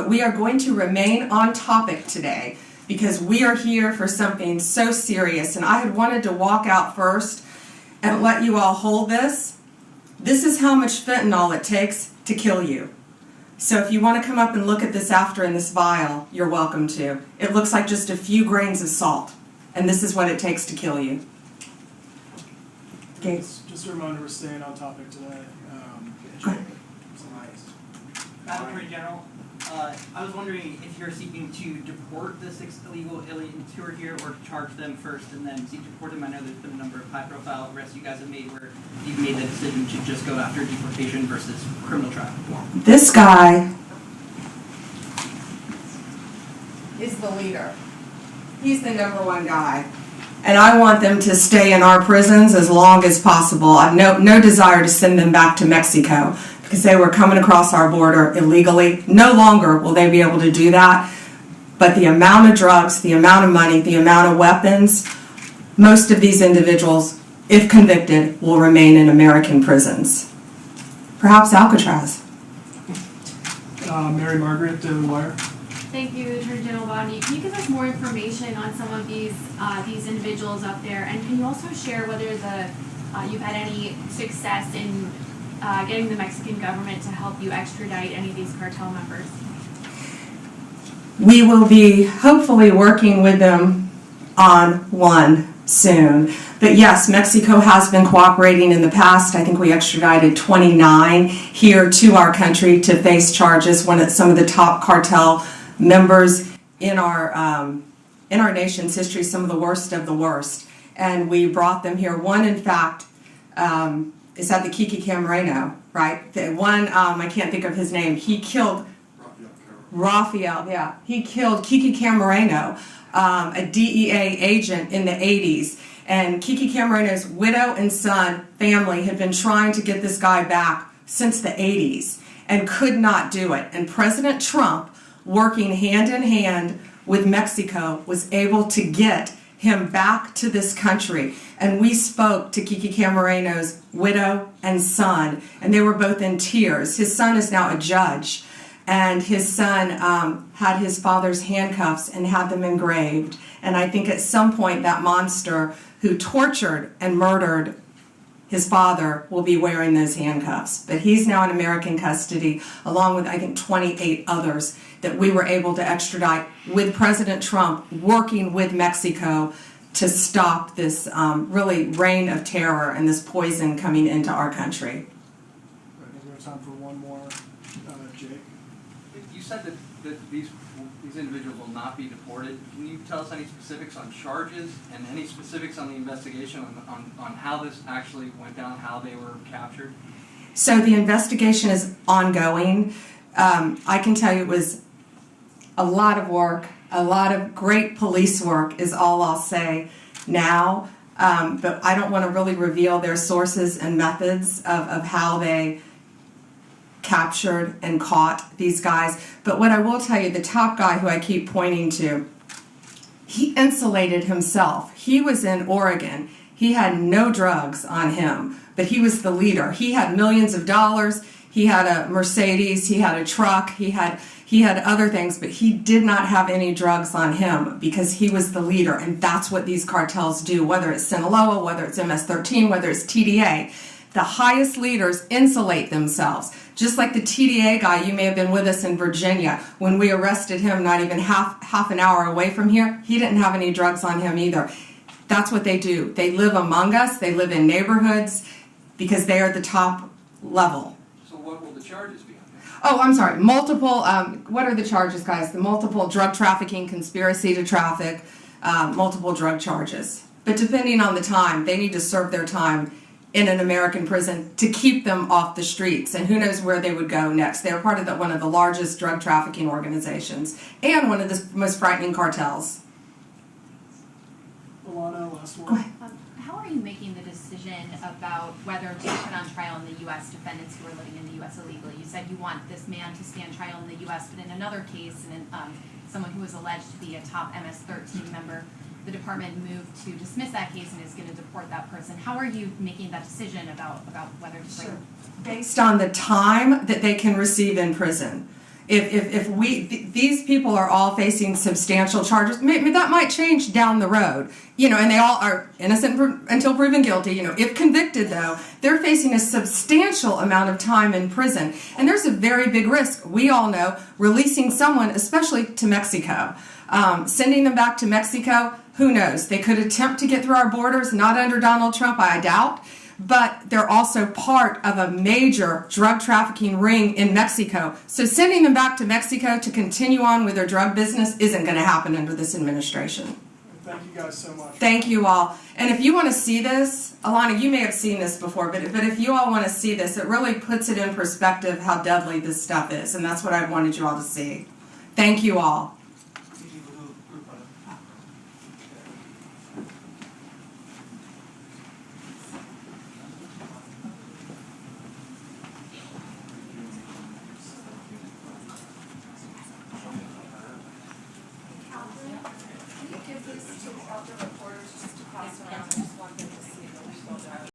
we are going to remain on topic today because we are here for something so serious. And I had wanted to walk out first and let you all hold this. This is how much fentanyl it takes to kill you. So if you want to come up and look at this after in this vial, you're welcome to. It looks like just a few grains of salt. And this is what it takes to kill you. Okay. Just a reminder, we're staying on topic today. Go ahead. Madam Attorney General, I was wondering if you're seeking to deport the 6 illegal aliens who are here, or to charge them first and then seek to deport them. I know there's been a number of high-profile arrests you guys have made where you've made the decision to just go after deportation versus criminal trafficking. This guy is the leader. He's the #1 guy. And I want them to stay in our prisons as long as possible. I have no desire to send them back to Mexico because they were coming across our border illegally. No longer will they be able to do that. But the amount of drugs, the amount of money, the amount of weapons, most of these individuals, if convicted, will remain in American prisons. Perhaps Alcatraz. Mary Margaret, Daily Wire. Thank you, Attorney General Bondi. Can you give us more information on some of these individuals up there, and can you also share whether you've had any success in getting the Mexican government to help you extradite any of these cartel members? We will be hopefully working with them on one soon. But yes, Mexico has been cooperating in the past. I think we extradited 29 here to our country to face charges. Some of the top cartel members in our nation's history, some of the worst, and we brought them here. One, in fact, is at the Kiki Camareno, right? The one, I can't think of his name. He killed Rafael. Yeah, he killed Kiki Camareno, a DEA agent in the 80s. And Kiki Camareno's widow and son family had been trying to get this guy back since the 80s and could not do it. And President Trump, working hand in hand with Mexico, was able to get him back to this country. And we spoke to Kiki Camareno's widow and son, and they were both in tears. His son is now a judge, and his son had his father's handcuffs and had them engraved. And I think at some point that monster who tortured and murdered his father will be wearing those handcuffs. But he's now in American custody, along with, I think, 28 others that we were able to extradite with President Trump working with Mexico to stop this really reign of terror and this poison coming into our country. I think we have time for one more. Jake? You said that these individuals will not be deported. Can you tell us any specifics on charges and any specifics on the investigation on how this actually went down, how they were captured? So the investigation is ongoing. I can tell you it was a lot of work, a lot of great police work is all I'll say now. But I don't want to really reveal their sources and methods of how they captured and caught these guys. But what I will tell you, the top guy who I keep pointing to, he insulated himself. He was in Oregon. He had no drugs on him, but he was the leader. He had millions of dollars. He had a Mercedes. He had a truck. He had other things, but he did not have any drugs on him because he was the leader. And that's what these cartels do, whether it's Sinaloa, whether it's MS-13, whether it's TDA. The highest leaders insulate themselves. Just like the TDA guy, you may have been with us in Virginia. When we arrested him not even half an hour away from here, he didn't have any drugs on him either. That's what they do. They live among us. They live in neighborhoods because they are the top level. So what will the charges be on that? Oh, I'm sorry. Multiple, what are the charges, guys? The multiple drug trafficking, conspiracy to traffic, multiple drug charges. But depending on the time, they need to serve their time in an American prison to keep them off the streets. And who knows where they would go next. They are part of one of the largest drug trafficking organizations and one of the most frightening cartels. Alana, last one. Go ahead. How are you making the decision about whether to put on trial in the U.S. defendants who are living in the U.S. illegally? You said you want this man to stand trial in the U.S., but in another case, someone who was alleged to be a top MS-13 member, the department moved to dismiss that case and is going to deport that person. How are you making that decision about whether to bring? Based on the time that they can receive in prison. These people are all facing substantial charges. Maybe that might change down the road, and they all are innocent until proven guilty. If convicted, though, they're facing a substantial amount of time in prison, and there's a very big risk. We all know releasing someone, especially to Mexico, sending them back to Mexico. Who knows? They could attempt to get through our borders, not under Donald Trump, I doubt. But they're also part of a major drug trafficking ring in Mexico. So sending them back to Mexico to continue on with their drug business isn't going to happen under this administration. Thank you guys so much. Thank you all. And if you want to see this, Alana, you may have seen this before, but if you all want to see this, it really puts it in perspective how deadly this stuff is. And that's what I wanted you all to see. Thank you all.